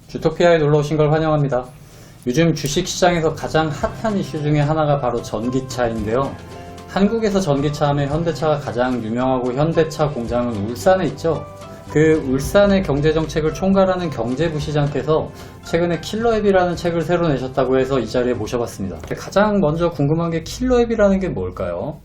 주토피아에 놀러 오신 걸 환영합니다. 요즘 주식시장에서 가장 핫한 이슈 중에 하나가 바로 전기차인데요. 한국에서 전기차 하면 현대차가 가장 유명하고 현대차 공장은 울산에 있죠. 그 울산의 경제정책을 총괄하는 경제부시장께서 최근에 킬러앱이라는 책을 새로 내셨다고 해서 이 자리에 모셔봤습니다. 가장 먼저 궁금한 게 킬러앱이라는 게 뭘까요?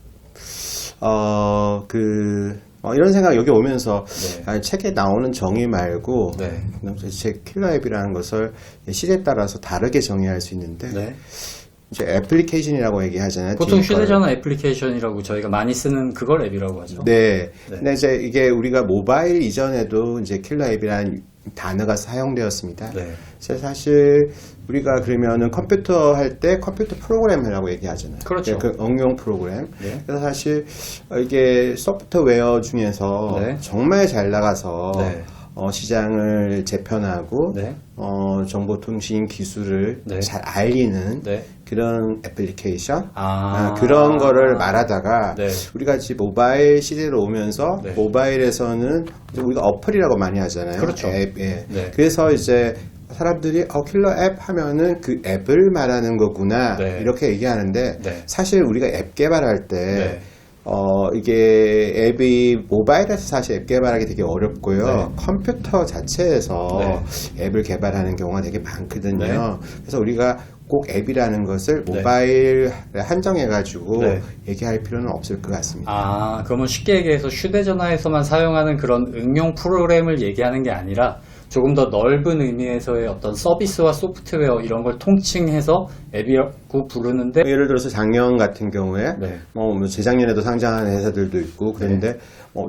이런 생각 여기 오면서 네. 책에 나오는 정의 말고 네. 책 킬러앱이라는 것을 시대에 따라서 다르게 정의할 수 있는데 네. 이제 애플리케이션이라고 얘기하잖아요. 보통 휴대전화 애플리케이션이라고 저희가 많이 쓰는 그걸 앱이라고 하죠. 네. 네. 근데 이제 이게 우리가 모바일 이전에도 이제 킬러앱이라는 단어가 사용되었습니다. 네. 사실 우리가 그러면은 컴퓨터 할 때 컴퓨터 프로그램이라고 얘기하잖아요. 그렇죠. 그 응용 프로그램. 네. 그래서 사실 이게 소프트웨어 중에서 네. 정말 잘 나가서 네. 시장을 재편하고 네. 정보통신 기술을 네. 잘 알리는 네. 그런 애플리케이션 아. 그런 거를 말하다가 네. 우리가 지금 모바일 시대로 오면서 네. 모바일에서는 이제 우리가 어플이라고 많이 하잖아요. 그렇죠. 앱, 예. 네. 그래서 이제 사람들이 킬러 앱 하면은 그 앱을 말하는 거구나 네. 이렇게 얘기하는데 네. 사실 우리가 앱 개발할 때 네. 이게 앱이 모바일에서 사실 앱 개발하기 되게 어렵고요. 네. 컴퓨터 자체에서 앱을 개발하는 경우가 되게 많거든요. 네. 그래서 우리가 꼭 앱이라는 것을 네. 모바일에 한정해가지고 네. 얘기할 필요는 없을 것 같습니다. 아, 그러면 쉽게 얘기해서 휴대전화에서만 사용하는 그런 응용 프로그램을 얘기하는 게 아니라 조금 더 넓은 의미에서의 어떤 서비스와 소프트웨어 이런 걸 통칭해서 앱이라고 부르는데 예를 들어서 작년 같은 경우에 네. 뭐 재작년에도 상장한 회사들도 있고 그런데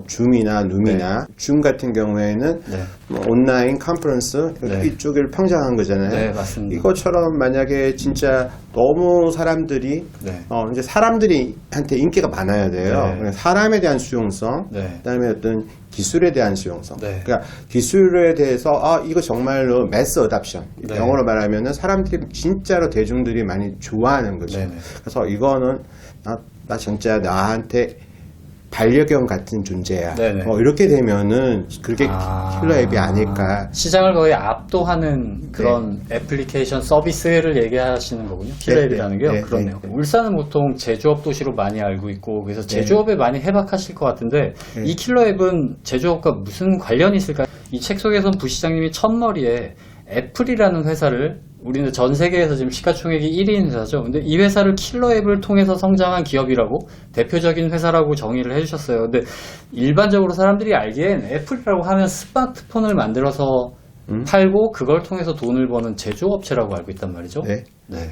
줌이나 눔이나 줌 같은 경우에는 네. 온라인 컨퍼런스 네. 이쪽을 평정한 거잖아요. 네, 맞습니다. 이것처럼 만약에 진짜 너무 사람들이 네. 이제 사람들이한테 인기가 많아야 돼요. 네. 사람에 대한 수용성, 네. 그다음에 어떤 기술에 대한 수용성. 네. 그러니까 기술에 대해서 이거 정말로 매스 어답션. 네. 영어로 말하면은 사람들이 진짜로 대중들이 많이 좋아하는 거죠. 네네. 그래서 이거는 나 진짜 나한테 반려견 같은 존재야. 네네. 이렇게 되면은 그게 킬러 앱이 아닐까. 시장을 거의 압도하는 그런 애플리케이션 서비스를 얘기하시는 거군요. 킬러 네, 앱이라는 게요. 네, 그렇네요. 네. 울산은 보통 제조업 도시로 많이 알고 있고 그래서 제조업에 많이 해박하실 것 같은데 이 킬러 앱은 제조업과 무슨 관련이 있을까요? 이 책 속에서는 부시장님이 첫머리에 애플이라는 회사를 우리는 전 세계에서 지금 시가총액이 1위인 회사죠. 근데 이 회사를 킬러 앱을 통해서 성장한 기업이라고 대표적인 회사라고 정의를 해주셨어요. 근데 일반적으로 사람들이 알기엔 애플이라고 하면 스마트폰을 만들어서 팔고 그걸 통해서 돈을 버는 제조업체라고 알고 있단 말이죠. 네. 네.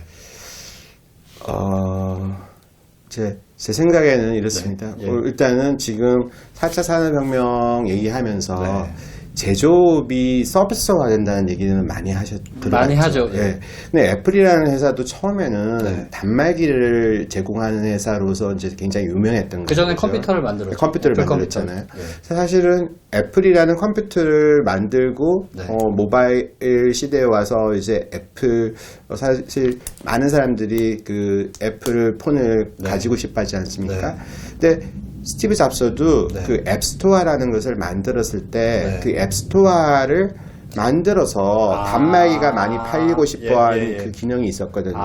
제 생각에는 이렇습니다. 네. 예. 일단은 지금 4차 산업혁명 얘기하면서 네. 제조업이 서비스화 된다는 얘기는 많이 들어봤죠. 많이 하죠. 예. 예. 근데 애플이라는 회사도 처음에는 네. 단말기를 제공하는 회사로서 이제 굉장히 유명했던 거죠. 그 전에 컴퓨터를 만들었죠. 컴퓨터를 애플 만들었잖아요. 컴퓨터. 예. 사실은 애플이라는 컴퓨터를 만들고 네. 모바일 시대에 와서 이제 애플 사실 많은 사람들이 그 애플 폰을 네. 가지고 싶어 하지 않습니까? 네. 근데 스티브 잡스도 네. 그 앱스토어라는 것을 만들었을 때 네. 그 앱스토어를 만들어서 단말기가 많이 팔리고 싶어하는 그 기능이 있었거든요.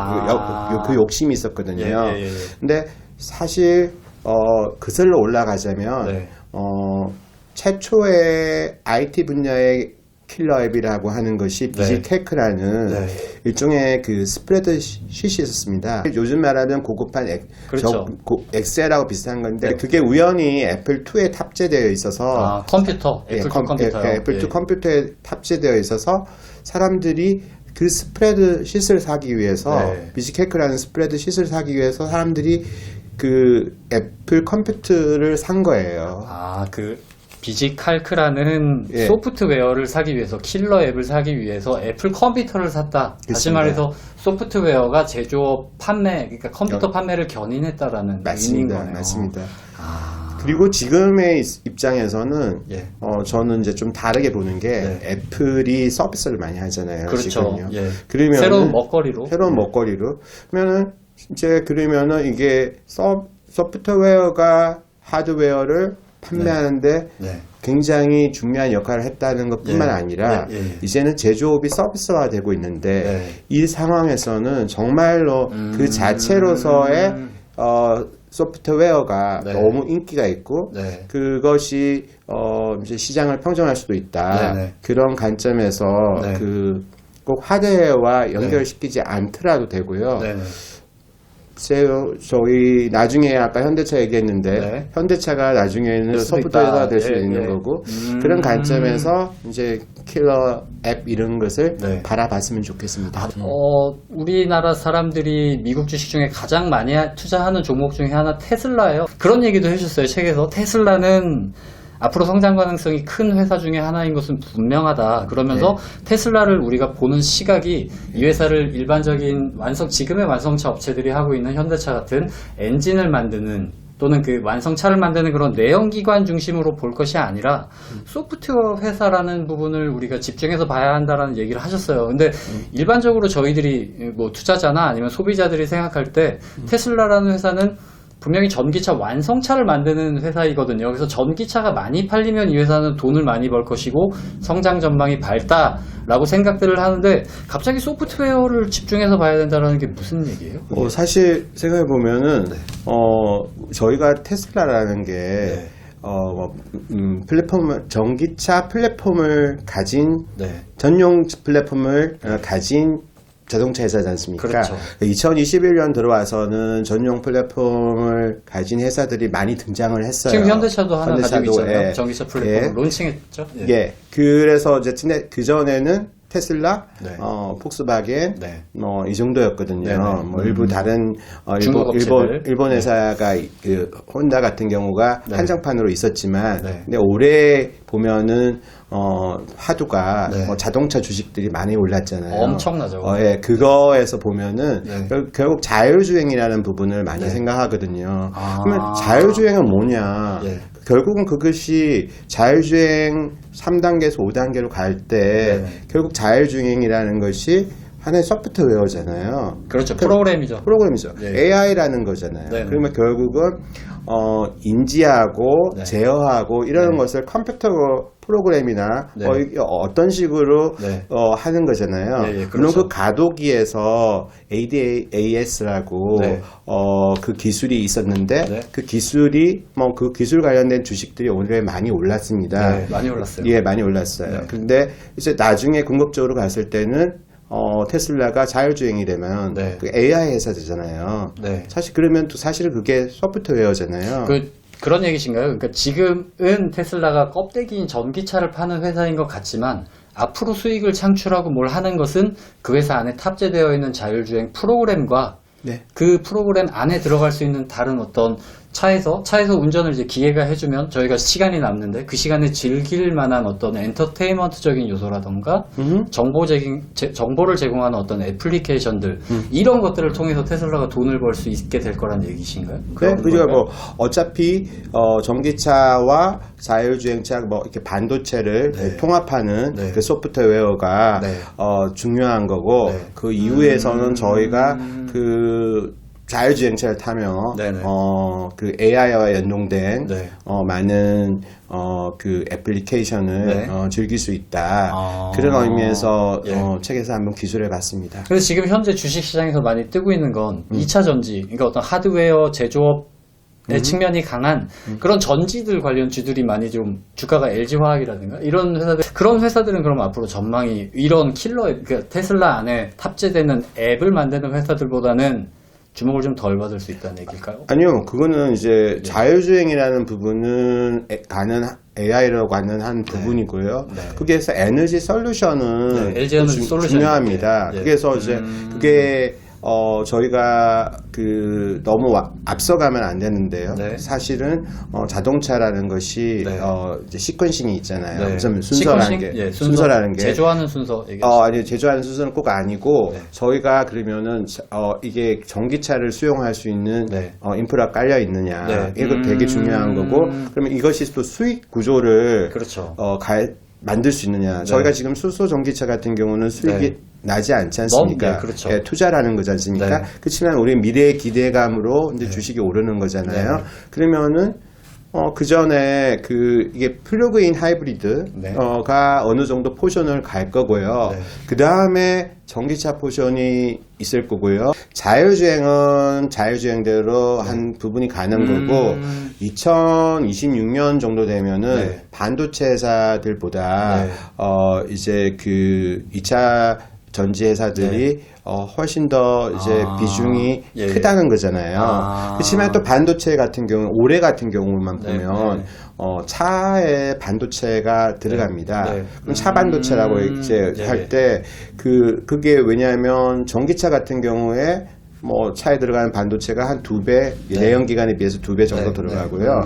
그 욕심이 있었거든요. 예. 근데 사실 그슬로 올라가자면 네. 최초의 IT 분야의 킬러 앱이라고 하는 것이 비지테크라는 네. 일종의 그 스프레드 쉿이 있었습니다. 요즘 말하는 고급한 그렇죠. 엑셀하고 비슷한 건데 네. 그게 우연히 애플2에 탑재되어 있어서 컴퓨터, 애플2 컴퓨터요. 애플2 컴퓨터에 탑재되어 있어서 사람들이 그 스프레드 쉿을 사기 위해서 비지테크라는 스프레드 쉿을 사기 위해서 사람들이 그 애플 컴퓨터를 산 거예요. 그 비지칼크라는 소프트웨어를 사기 위해서 킬러 앱을 사기 위해서 애플 컴퓨터를 샀다. 다시 말해서 소프트웨어가 제조업 판매, 그러니까 컴퓨터 판매를 견인했다라는 의미인 거네요. 맞습니다. 그리고 지금의 입장에서는 저는 이제 좀 다르게 보는 게 애플이 서비스를 많이 하잖아요. 그렇죠. 지금요. 그러면 새로운 먹거리로. 그러면은 이제 그러면은 이게 소프트웨어가 하드웨어를 판매하는데 굉장히 중요한 역할을 했다는 것뿐만 아니라 이제는 제조업이 서비스화되고 있는데 이 상황에서는 정말로 그 자체로서의 소프트웨어가 너무 인기가 있고 그것이 이제 시장을 평정할 수도 있다. 그런 관점에서 꼭 하드웨어와 연결시키지 않더라도 되고요. 저희 나중에 아까 현대차 얘기했는데 현대차가 나중에는 소프트웨어가 될 수 있는 거고 그런 관점에서 이제 킬러 앱 이런 것을 바라봤으면 좋겠습니다. 우리나라 사람들이 미국 주식 중에 가장 많이 투자하는 종목 중에 하나 테슬라예요. 그런 얘기도 해주셨어요. 책에서 테슬라는 앞으로 성장 가능성이 큰 회사 중에 하나인 것은 분명하다. 그러면서 테슬라를 우리가 보는 시각이 이 회사를 일반적인 지금의 완성차 업체들이 하고 있는 현대차 같은 엔진을 만드는 또는 그 완성차를 만드는 그런 내연기관 중심으로 볼 것이 아니라 소프트웨어 회사라는 부분을 우리가 집중해서 봐야 한다라는 얘기를 하셨어요. 근데 일반적으로 저희들이 뭐 투자자나 아니면 소비자들이 생각할 때 테슬라라는 회사는 분명히 전기차 완성차를 만드는 회사이거든요. 그래서 전기차가 많이 팔리면 이 회사는 돈을 많이 벌 것이고 성장 전망이 밝다라고 생각들을 하는데 갑자기 소프트웨어를 집중해서 봐야 된다는 게 무슨 얘기예요? 사실 생각해 보면은 저희가 테슬라라는 게 플랫폼을 전기차 플랫폼을 가진 전용 플랫폼을 가진 자동차 회사지 않습니까? 그렇죠. 2021년 들어와서는 전용 플랫폼을 가진 회사들이 많이 등장을 했어요. 지금 현대차도 하나 가지고 있잖아요. 전기차 플랫폼을 론칭했죠. 그래서 이제 그 전에는 테슬라, 폭스바겐, 이 정도였거든요. 뭐 일부 다른 일본 회사가 그 혼다 같은 경우가 한정판으로 있었지만, 근데 올해 보면은 하두가 자동차 주식들이 많이 올랐잖아요. 엄청나죠. 그거에서 보면은 결국 자율주행이라는 부분을 많이 생각하거든요. 그러면 자율주행은 뭐냐? 결국은 그것이 자율주행 3단계에서 5단계로 갈 때 결국 자율주행이라는 것이 하나의 소프트웨어잖아요. 그렇죠. 프로그램이죠. AI라는 거잖아요. 그러면 결국은 인지하고 제어하고 이런 것을 컴퓨터 프로그램이나 어떤 식으로 하는 거잖아요. 물론 그 가도기에서 ADAS라고 그 기술이 있었는데 그 기술이 그 기술 관련된 주식들이 오늘 많이 올랐습니다. 많이 올랐어요. 많이 올랐어요. 그런데 이제 나중에 궁극적으로 갔을 때는 테슬라가 자율주행이 되면 그 AI 회사 되잖아요. 사실 그러면 또 사실은 그게 소프트웨어잖아요. 그런 얘기신가요? 그러니까 지금은 테슬라가 껍데기인 전기차를 파는 회사인 것 같지만 앞으로 수익을 창출하고 뭘 하는 것은 그 회사 안에 탑재되어 있는 자율주행 프로그램과 그 프로그램 안에 들어갈 수 있는 다른 어떤 차에서 운전을 이제 기계가 해주면 저희가 시간이 남는데 그 시간에 즐길 만한 어떤 엔터테인먼트적인 요소라던가 정보를 제공하는 어떤 애플리케이션들 이런 것들을 통해서 테슬라가 돈을 벌 수 있게 될 거란 얘기신가요? 그죠. 어차피 전기차와 자율주행차 이렇게 반도체를 통합하는 그 소프트웨어가 중요한 거고 그 이후에서는 저희가 그 자율주행차를 타며 그 AI와 연동된 많은 그 애플리케이션을 즐길 수 있다. 그런 의미에서 책에서 한번 기술해 봤습니다. 그래서 지금 현재 주식시장에서 많이 뜨고 있는 건 2차 전지, 그러니까 어떤 하드웨어 제조업의 측면이 강한 그런 전지들 관련주들이 많이 좀 주가가 LG화학이라든가 이런 회사들, 그런 회사들은 그럼 앞으로 전망이 이런 킬러 앱, 그러니까 테슬라 안에 탑재되는 앱을 만드는 회사들보다는 주목을 좀 덜 받을 수 있다는 얘기일까요? 아니요. 그거는 이제 자율주행이라는 부분은 AI라고 하는 한 부분이고요. 그게서 에너지 솔루션은 LG에너지 솔루션 중요합니다. 그래서 이제 그게 저희가 너무 앞서가면 안 되는데요. 사실은 자동차라는 것이 이제 시퀀싱이 있잖아요. 무슨 순서라는 게 제조하는 순서 아니 제조하는 순서는 꼭 아니고 저희가 그러면은 이게 전기차를 수용할 수 있는 인프라 깔려 있느냐 이거 되게 중요한 거고 그러면 이것이 또 수익 구조를 만들 수 있느냐. 저희가 지금 수소 전기차 같은 경우는 수익이 나지 않지 않습니까? 투자라는 거지 않습니까? 그렇지만 우리 미래의 기대감으로 이제 주식이 오르는 거잖아요. 그러면은 그 전에 이게 플러그인 하이브리드, 네. 가 어느 정도 포션을 갈 거고요. 네. 그 다음에 전기차 포션이 있을 거고요. 자율주행은 자율주행대로 한 부분이 가는 거고, 2026년 정도 되면은 네. 반도체 회사들보다, 네. 이제 2차 전지 회사들이 훨씬 더 이제 비중이 예. 크다는 거잖아요. 그렇지만 또 반도체 같은 경우, 올해 같은 경우만 네, 보면 네. 차에 반도체가 들어갑니다. 네. 그럼 차 반도체라고 이제 네. 할 때 그게 왜냐하면 전기차 같은 경우에 뭐 차에 들어가는 반도체가 한 2배, 네. 내연기관에 비해서 2배 정도 네, 들어가고요.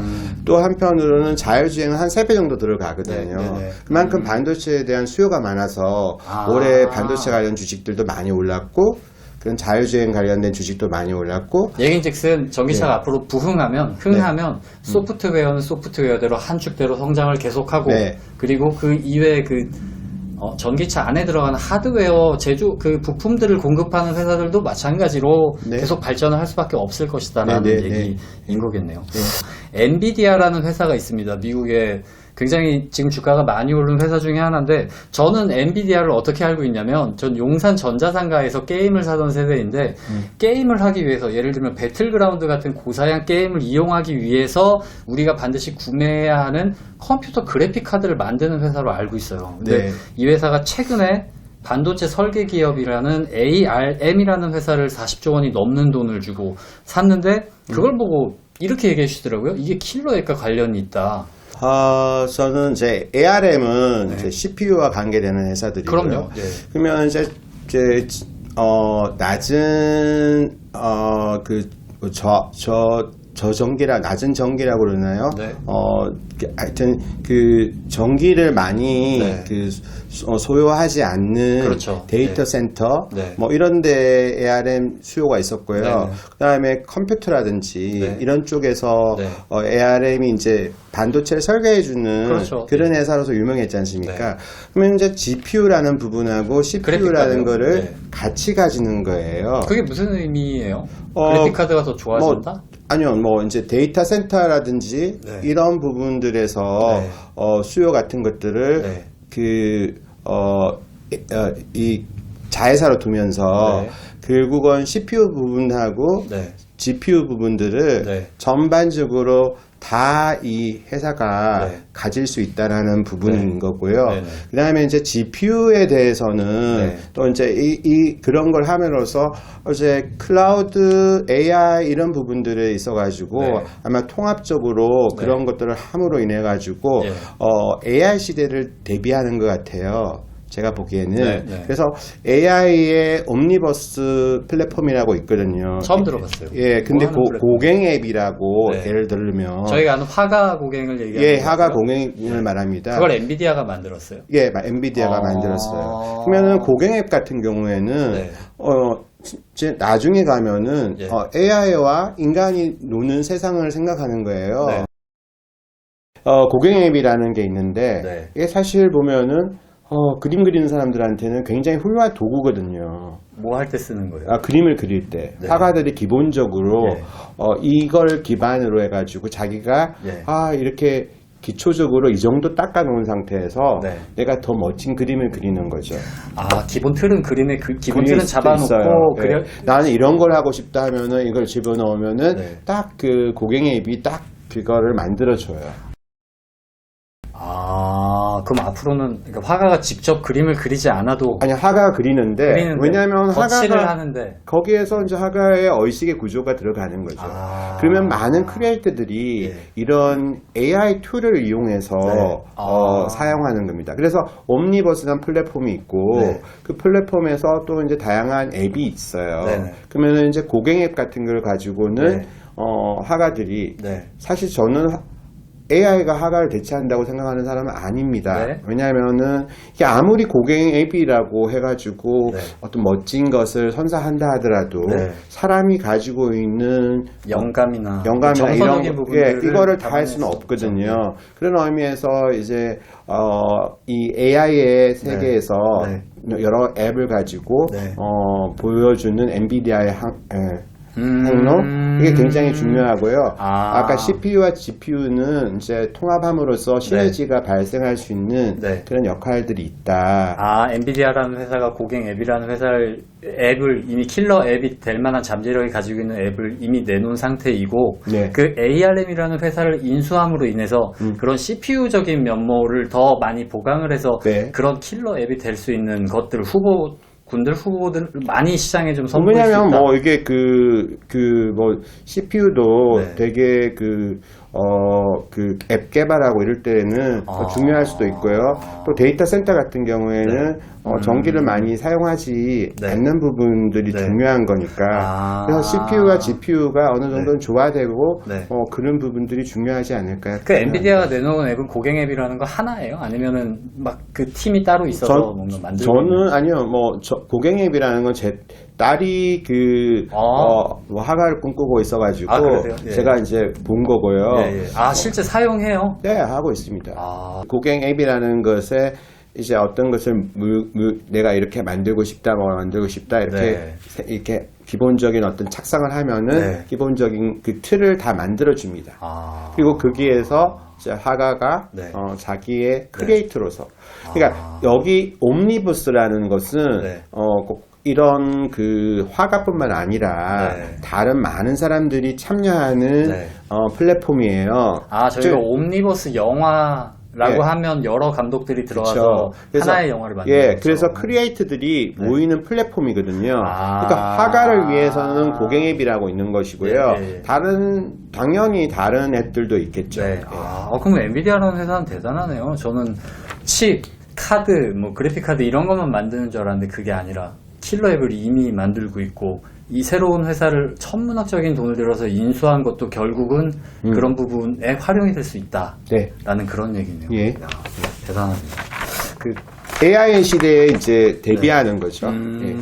또 한편으로는 자율주행은 한 3배 정도 들어가거든요. 네, 네, 네. 그만큼 반도체에 대한 수요가 많아서 올해 반도체 관련 주식들도 많이 올랐고, 그런 자율주행 관련된 주식도 많이 올랐고, 얘긴즉슨 전기차가 네. 앞으로 부흥하면 흥하면 소프트웨어는 소프트웨어대로 한 축대로 성장을 계속하고 네. 그리고 그 이외에 전기차 안에 들어가는 하드웨어 제조 부품들을 공급하는 회사들도 마찬가지로 네. 계속 발전을 할 수밖에 없을 것이다라는 네, 네, 얘기인 거겠네요. 엔비디아라는 회사가 있습니다. 미국에 굉장히 지금 주가가 많이 오른 회사 중에 하나인데, 저는 엔비디아를 어떻게 알고 있냐면, 전 용산 전자상가에서 게임을 사던 세대인데, 게임을 하기 위해서, 예를 들면 배틀그라운드 같은 고사양 게임을 이용하기 위해서 우리가 반드시 구매해야 하는 컴퓨터 그래픽 카드를 만드는 회사로 알고 있어요. 근데 네. 이 회사가 최근에 반도체 설계 기업이라는 ARM이라는 회사를 40조 원이 넘는 돈을 주고 샀는데, 그걸 보고 이렇게 얘기해 주시더라고요. 이게 킬러 앱과 관련이 있다. 저는 이제 ARM은 이제 CPU와 관계되는 회사들이고요. 그럼요. 네. 그러면 이제 낮은 낮은 전기라고 그러나요? 네. 하여튼 전기를 많이 네. 소요하지 않는 그렇죠. 데이터 네. 센터 네. 뭐 이런 데 ARM 수요가 있었고요. 네. 그다음에 컴퓨터라든지 네. 이런 쪽에서 네. ARM이 이제 반도체를 설계해 주는 그렇죠. 그런 네. 회사로서 유명했지 않습니까? 네. 그러면 이제 GPU라는 부분하고 CPU라는 그래픽카드요. 거를 네. 같이 가지는 거예요. 그게 무슨 의미예요? 그래픽 카드가 더 좋아진다? 아니요, 뭐 이제 데이터 센터라든지 네. 이런 부분들에서 네. 수요 같은 것들을 네. 이 자회사로 두면서 네. 결국은 CPU 부분하고 네. GPU 부분들을 네. 전반적으로 다 이 회사가 네. 가질 수 있다라는 부분인 네. 거고요. 네네. 그 다음에 이제 GPU에 대해서는 네. 또 이제 그런 걸 함으로써 이제 클라우드 AI 이런 부분들에 있어가지고 네. 아마 통합적으로 네. 그런 것들을 함으로 인해가지고 네. AI 시대를 대비하는 것 같아요. 제가 보기에는. 네, 네. 그래서 AI의 옴니버스 플랫폼이라고 있거든요. 처음 들어봤어요. 예, 근데 뭐 하는 플랫폼? 고갱 앱이라고 네. 예를 들면 저희가 아는 화가 고갱을 얘기하는 예, 거고요. 하가 고갱을 말합니다. 그걸 엔비디아가 만들었어요. 예, 엔비디아가 만들었어요. 그러면은 고갱 앱 같은 경우에는 네. 이제 나중에 가면은 예. AI와 인간이 노는 세상을 생각하는 거예요. 네. 고갱 앱이라는 게 있는데 네. 이게 사실 보면은 그림 그리는 사람들한테는 굉장히 훌륭한 도구거든요. 뭐 할 때 쓰는 거예요? 그림을 그릴 때 네. 화가들이 기본적으로 예. 이걸 기반으로 해가지고 자기가 예. 이렇게 기초적으로 이 정도 닦아놓은 상태에서 네. 내가 더 멋진 그림을 그리는 거죠. 기본 틀은 그림의 기본 그릴 틀은 수도 잡아놓고 있어요. 예. 나는 이런 걸 하고 싶다 하면은 이걸 집어넣으면은 네. 딱 그 고갱의 입이 딱 그거를 만들어줘요. 그럼 앞으로는 그러니까 화가가 직접 그림을 그리지 않아도 아니 화가가 그리는데 왜냐하면 덧칠을 화가가 하는데 거기에서 이제 화가의 의식의 구조가 들어가는 거죠. 그러면 많은 크리에이터들이 예. 이런 AI 툴을 이용해서 네. 사용하는 겁니다. 그래서 옴니버스라는 플랫폼이 있고 네. 그 플랫폼에서 또 이제 다양한 앱이 있어요. 네네. 그러면 이제 고갱 앱 같은 걸 가지고는 네. 화가들이 네. 사실 저는 AI가 화가를 대체한다고 생각하는 사람은 아닙니다. 네. 왜냐하면은 이게 아무리 고갱 앱이라고 해가지고 네. 어떤 멋진 것을 선사한다 하더라도 네. 사람이 가지고 있는 영감이나 이런 부분들을 이거를 다 할 수는 담아낼 수 없거든요. 없죠. 그런 의미에서 이제 이 AI의 세계에서 네. 여러 앱을 가지고 네. 보여주는 엔비디아의 행로 이게 굉장히 중요하고요. 아. 아까 CPU와 GPU는 이제 통합함으로써 시너지가 발생할 수 있는 네. 그런 역할들이 있다. 아, 엔비디아라는 회사가 고갱 앱이라는 앱을 이미 킬러 앱이 될 만한 잠재력이 가지고 있는 앱을 이미 내놓은 상태이고, 네. 그 ARM이라는 회사를 인수함으로 인해서 그런 CPU적인 면모를 더 많이 보강을 해서 네. 그런 킬러 앱이 될 수 있는 것들 후보들 많이 시장에 좀 선보일 수 있다. 왜냐면 뭐 이게 뭐 CPU도 네. 되게 앱 개발하고 이럴 때는 더 중요할 수도 있고요. 또 데이터 센터 같은 경우에는 전기를 많이 사용하지 네. 않는 부분들이 네. 중요한 거니까. 그래서 CPU와 GPU가 어느 정도는 조화되고 네. 그런 부분들이 중요하지 않을까. 그 엔비디아가 내놓은 앱은 고갱 앱이라는 거 하나예요? 아니면은 막 그 팀이 따로 있어서 뭔가 만들고 저는 아니요, 고갱 앱이라는 건 제 딸이 뭐 학과를 꿈꾸고 있어가지고 아, 그러세요? 예. 제가 이제 본 거고요. 예, 예. 아, 실제 사용해요? 네, 하고 있습니다. 아. 고갱 앱이라는 것에 이제 어떤 것을 내가 이렇게 만들고 싶다, 네. 이렇게 기본적인 어떤 착상을 하면은 네. 기본적인 그 틀을 다 만들어 줍니다. 아. 그리고 거기에서 이제 화가가 네. 자기의 크리에이터로서 그러니까 여기 옴니버스라는 것은 네. 꼭 이런 그 화가뿐만 아니라 네. 다른 많은 사람들이 참여하는 네. 플랫폼이에요. 아, 저희가 옴니버스 영화라고 예. 하면 여러 감독들이 들어가서 그쵸. 그래서, 하나의 영화를 만드는 예, 거죠. 그래서 크리에이트들이 네. 모이는 플랫폼이거든요. 아. 그러니까 화가를 위해서는 고갱앱이라고 있는 것이고요. 예, 예. 당연히 다른 앱들도 있겠죠. 네. 그럼 엔비디아라는 회사는 대단하네요. 저는 칩, 카드, 뭐 그래픽 카드 이런 것만 만드는 줄 알았는데 그게 아니라 킬러 앱을 이미 만들고 있고 이 새로운 회사를 천문학적인 돈을 들여서 인수한 것도 결국은 그런 부분에 활용이 될 수 있다라는 네. 그런 얘기네요. 예. 야, 대단합니다. 그 AI 시대에 이제 대비하는 거죠. 예.